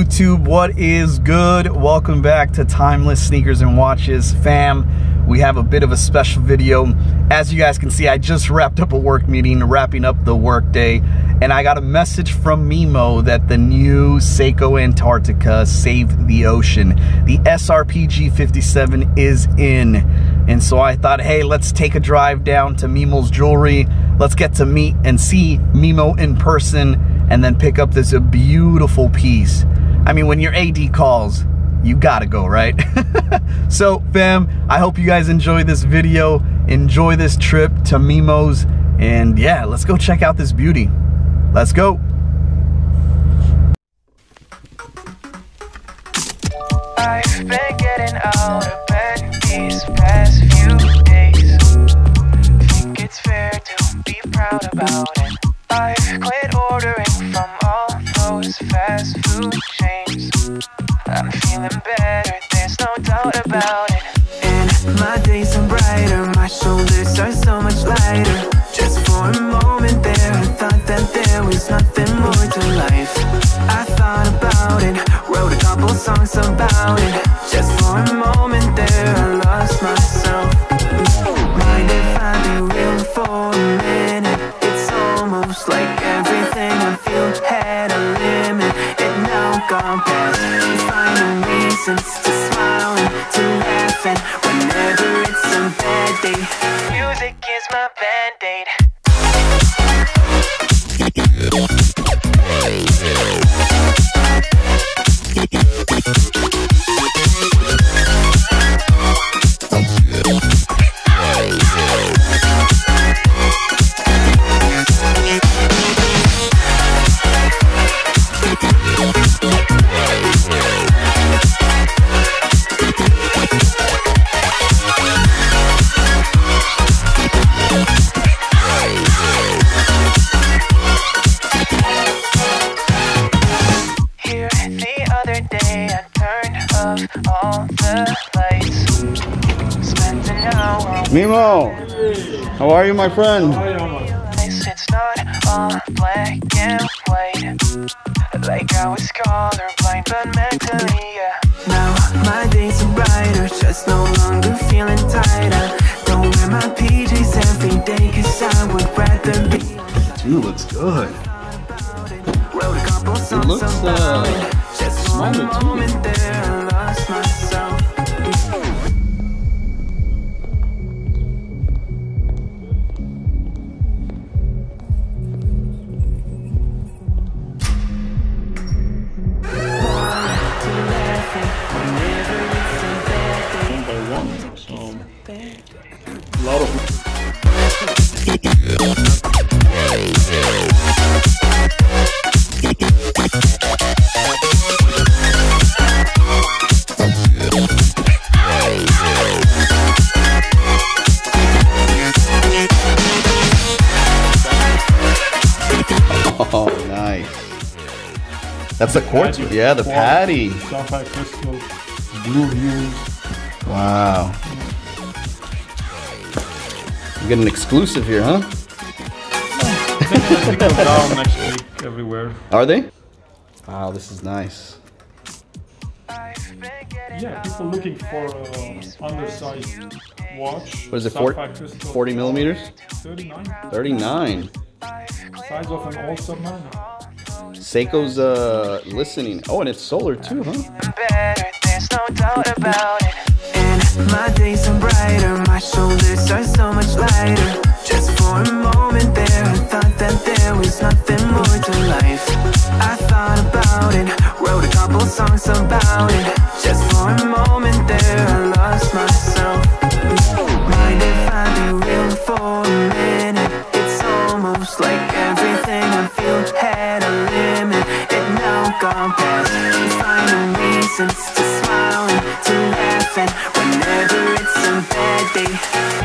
YouTube, what is good? Welcome back to Timeless Sneakers and Watches. Fam, we have a bit of a special video. As you guys can see, I just wrapped up a work meeting, wrapping up the work day, and I got a message from Mimo that the new Seiko Antarctica saved the ocean. The SRPG57 is in. And so I thought, hey, let's take a drive down to Mimo's jewelry. Let's get to meet and see Mimo in person and then pick up this beautiful piece. I mean, when your AD calls, you gotta go, right? So, fam, I hope you guys enjoy this video. Enjoy this trip to Mimo's. And yeah, let's go check out this beauty. Let's go. I've been getting out of bed these past few days. Think it's fair to be proud about it. I've quit ordering from all those fast food chains. I'm feeling better, there's no doubt about it. And my days are brighter, my shoulders are so much lighter. Just for a moment there, I thought that there was nothing more to life. I thought about it, wrote a couple songs about it. Just for a moment there, I lost myself. Mind if I be real for a minute? It's almost like everything I feel had a limit. It now gone past. Finding reasons to smile and to laugh, and whenever it's a bad day, music is my band-aid. All the lights. Spent an hour. Mimo, how are you, my friend? It's not all black and white, like I was colorblind, but mentally, yeah. Now my days are brighter, just no longer feeling tighter. Don't wear my PJs every day, cause I would rather be. Dude, looks good. Wrote a couple songs looks about it. Just for a moment too. there, I lost myself. A lot of Oh, nice. That's the quartz. Yeah, the patty. Sapphire crystal, blue hues. Wow. You get an exclusive here, huh? I think they're down next week everywhere. Are they? Wow, this is nice. Yeah, people looking for an undersized watch. What is it, Sapphire crystal, 40 millimeters? 39. 39. Size of an all-summer. Seiko's listening. Oh, and it's solar too, huh? Better, there's no doubt about it. And my days are brighter, my shoulders are so much lighter. Just for a moment there, I thought that there was nothing more to life. I thought about it, wrote a couple songs about it. Just for a moment there, I lost myself. Mind if I be real for a minute? It's almost like everything I feel had a limit. It now gone past. Finding reasons to smile and to laugh, and whenever it's a bad day,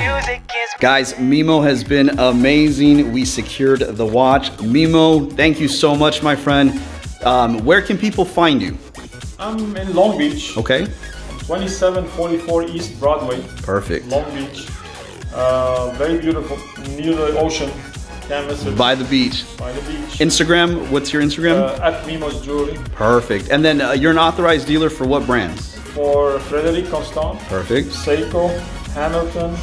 music is. Guys, Mimo has been amazing. We secured the watch. Mimo, thank you so much, my friend. Where can people find you? I'm in Long Beach. Okay. 2744 East Broadway. Perfect. Long Beach. Very beautiful, near the ocean. Canvas By the beach. by the beach. Instagram, what's your Instagram? At Mimo's Jewelry. Perfect. And then you're an authorized dealer for what brands? For Frederic Constant, Perfect. Seiko, Hamilton,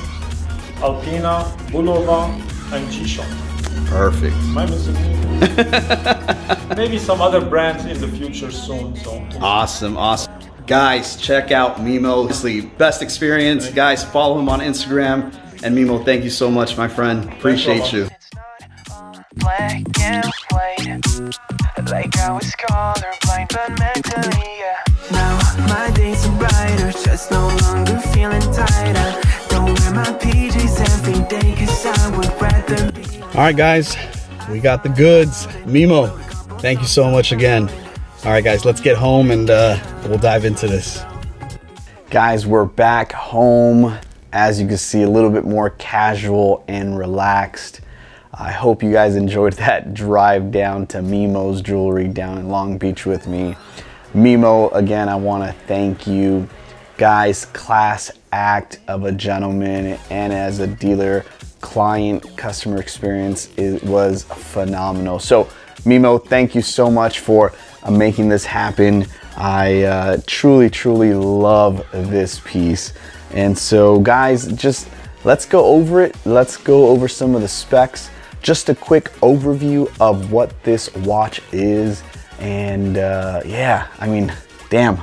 Alpina, Bulova, and G-Shock. Perfect. Am I missing anything? Maybe some other brands in the future soon. So Awesome, awesome. Guys, check out Mimo. Honestly, best experience. Guys, follow him on Instagram. And Mimo, thank you so much, my friend. Appreciate you. It's not all black and white, like I was colorblind, but mentally, yeah. Now my days are brighter, just no longer feeling tighter. Don't wear my PJs every day, cause I would rather be. All right, guys, we got the goods. Mimo, thank you so much again. All right, guys, let's get home and we'll dive into this. Guys, we're back home. As you can see, a little bit more casual and relaxed. I hope you guys enjoyed that drive down to Mimo's Jewelry down in Long Beach with me. Mimo, again, I want to thank you. Guys, class act of a gentleman, and as a dealer, client customer experience was phenomenal. So Mimo, thank you so much for making this happen. I truly love this piece. And so guys, just let's go over it. Let's go over some of the specs. Just a quick overview of what this watch is. And yeah, I mean, damn,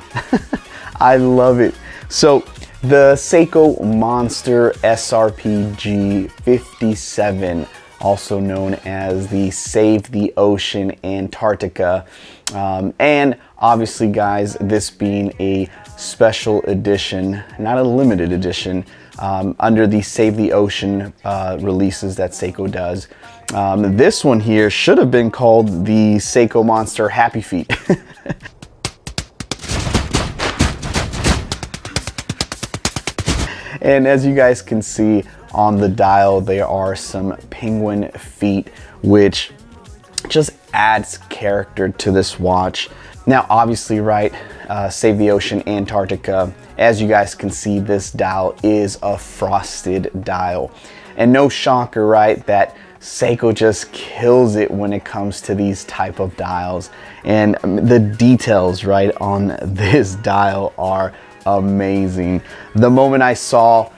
I love it. So the Seiko Monster SRPG57, also known as the Save the Ocean Antarctica. And obviously, guys, this being a special edition, not a limited edition, under the Save the Ocean releases that Seiko does. This one here should have been called the Seiko Monster Happy Feet. And as you guys can see on the dial, there are some penguin feet, which just adds character to this watch. Now, obviously, right, Save the Ocean Antarctica, as you guys can see, this dial is a frosted dial. And no shocker, right, that Seiko just kills it when it comes to these type of dials. And the details, right, on this dial are amazing. The moment I saw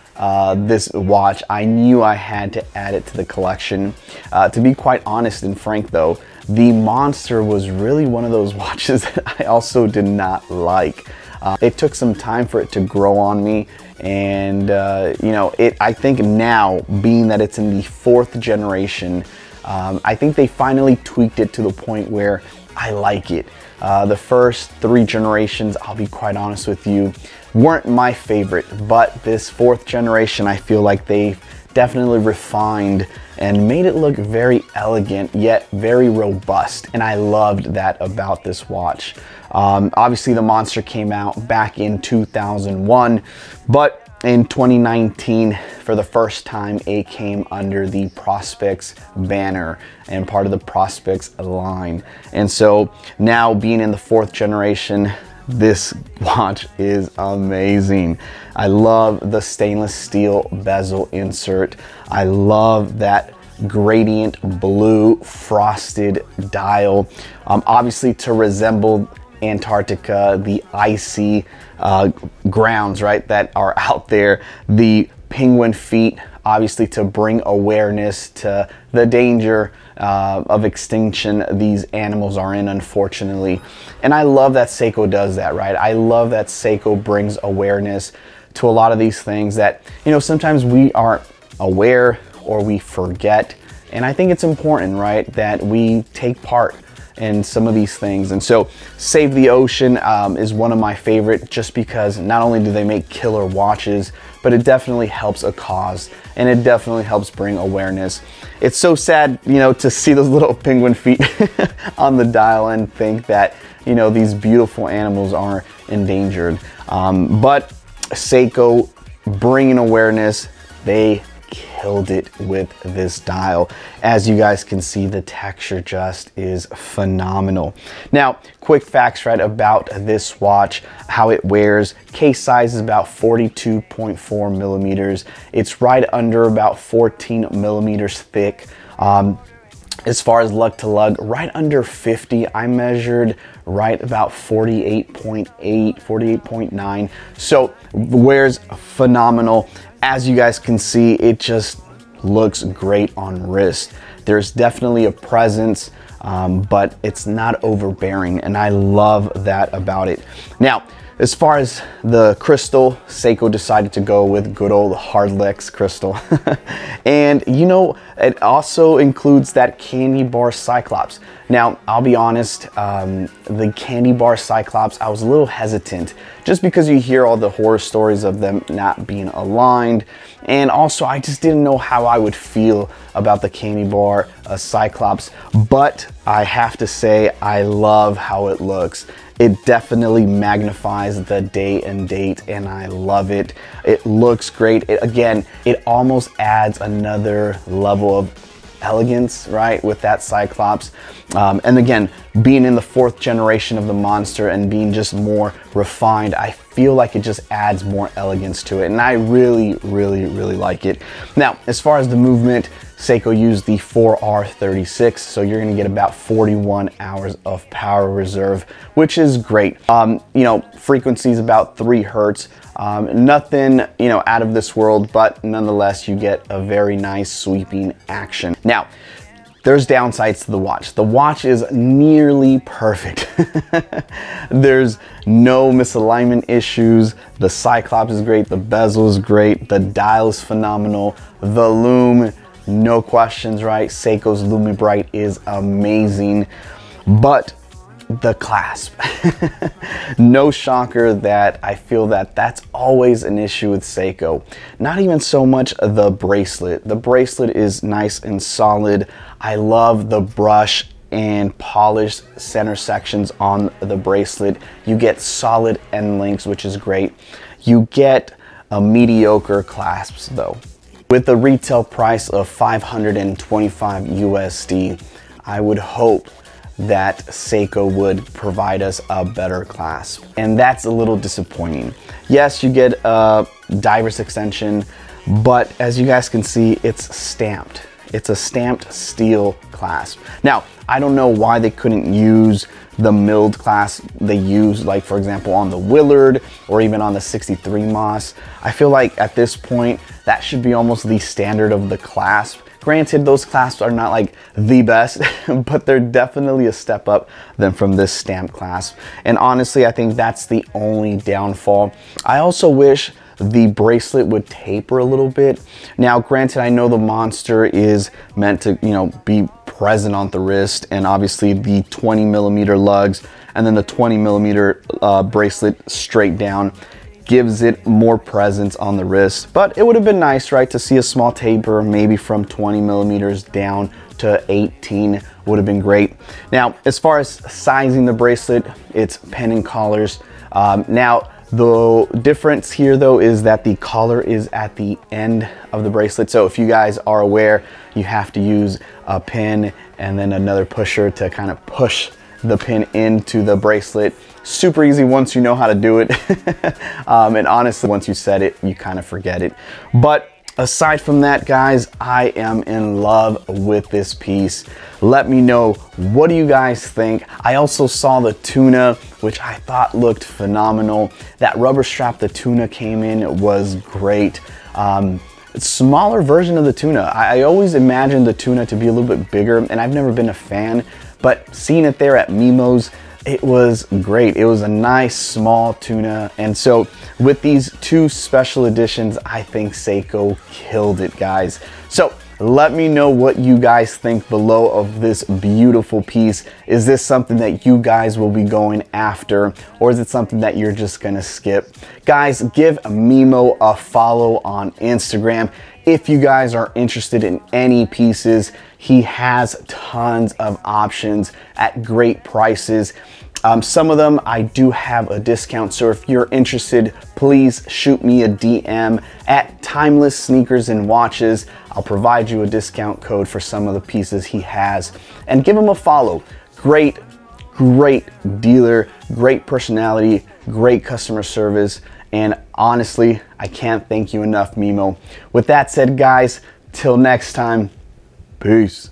this watch, I knew I had to add it to the collection. To be quite honest and frank though, the Monster was really one of those watches that I also did not like. It took some time for it to grow on me, and you know, I think now, being that it's in the 4th generation, I think they finally tweaked it to the point where I like it. The first 3 generations, I'll be quite honest with you, weren't my favorite, but this 4th generation, I feel like they definitely refined and made it look very elegant yet very robust, and I loved that about this watch. Obviously the Monster came out back in 2001, but in 2019, for the first time, it came under the Prospex banner and part of the Prospex line. And so now, being in the 4th generation, this watch is amazing. I love the stainless steel bezel insert. I love that gradient blue frosted dial. Obviously, to resemble Antarctica, the icy grounds, right, that are out there. The penguin feet, obviously, to bring awareness to the danger of extinction these animals are in, unfortunately. And I love that Seiko does that, right? I love that Seiko brings awareness to a lot of these things that, you know, sometimes we aren't aware or we forget. And I think it's important, right, that we take part in some of these things. And so Save the Ocean is one of my favorite, just because not only do they make killer watches, but it definitely helps a cause, and it definitely helps bring awareness. It's so sad, you know, to see those little penguin feet on the dial and think that, you know, these beautiful animals are endangered. But Seiko bringing awareness, they killed it with this dial. As you guys can see, the texture just is phenomenal. Now, quick facts right about this watch, how it wears. Case size is about 42.4 millimeters. It's right under about 14 millimeters thick. As far as lug to lug, right under 50. I measured right about 48.8, 48.9. So wears phenomenal. As you guys can see, it just looks great on wrist. There's definitely a presence, but it's not overbearing, and I love that about it. Now, as far as the crystal, Seiko decided to go with good old Hardlex crystal. And you know, it also includes that candy bar Cyclops. Now, I'll be honest, the candy bar Cyclops, I was a little hesitant just because you hear all the horror stories of them not being aligned. And also, I just didn't know how I would feel about the candy bar Cyclops. But I have to say, I love how it looks. It definitely magnifies the day and date, and I love it. It looks great. Again, it almost adds another level of elegance, right, with that Cyclops. And again, being in the 4th generation of the monster and being just more refined, I feel like it just adds more elegance to it, and I really like it. Now, as far as the movement, Seiko used the 4R36, so you're gonna get about 41 hours of power reserve, which is great. You know, frequency is about 3 hertz. Nothing, you know, out of this world, but nonetheless, you get a very nice sweeping action. Now, there's downsides to the watch. The watch is nearly perfect. There's no misalignment issues. The Cyclops is great. The bezel is great. The dial is phenomenal. The lume, no questions, right? Seiko's LumiBrite is amazing, but the clasp. No shocker that I feel that that's always an issue with Seiko. Not even so much the bracelet. The bracelet is nice and solid. I love the brush and polished center sections on the bracelet. You get solid end links, which is great. You get a mediocre clasps though. With a retail price of 525 USD, I would hope that Seiko would provide us a better clasp, and that's a little disappointing. Yes, you get a diver's extension, but as you guys can see, it's stamped. It's a stamped steel clasp. Now, I don't know why they couldn't use the milled clasp they use, like for example on the Willard or even on the 63 Moss. I feel like at this point that should be almost the standard of the clasp. Granted, those clasps are not like the best, but they're definitely a step up than from this stamped clasp. And honestly, I think that's the only downfall. I also wish the bracelet would taper a little bit. Now, granted, I know the monster is meant to, you know, be present on the wrist, and obviously the 20 millimeter lugs and then the 20 millimeter bracelet straight down gives it more presence on the wrist. But it would have been nice, right, to see a small taper, maybe from 20 millimeters down to 18 would have been great. Now, as far as sizing the bracelet, it's pen and collars. Now, the difference here though is that the collar is at the end of the bracelet. So if you guys are aware, you have to use a pin and then another pusher to kind of push the pin into the bracelet. Super easy once you know how to do it. And honestly, once you set it, you kind of forget it. But aside from that, guys, I am in love with this piece. Let me know, what do you guys think? I also saw the tuna, which I thought looked phenomenal. That rubber strap the tuna came in was great. Smaller version of the tuna. I always imagined the tuna to be a little bit bigger, and I've never been a fan, but seeing it there at Mimo's, it was great. It was a nice small tuna. And so with these two special editions, I think Seiko killed it, guys. So let me know what you guys think below of this beautiful piece. Is this something that you guys will be going after, or is it something that you're just gonna skip? Guys, give Mimo a follow on Instagram. If you guys are interested in any pieces, he has tons of options at great prices. Some of them I do have a discount, so if you're interested, please shoot me a DM at Timeless Sneakers and Watches. I'll provide you a discount code for some of the pieces he has, and give him a follow. Great dealer, great personality, great customer service, and honestly, I can't thank you enough, Mimo. With that said, guys, till next time, peace.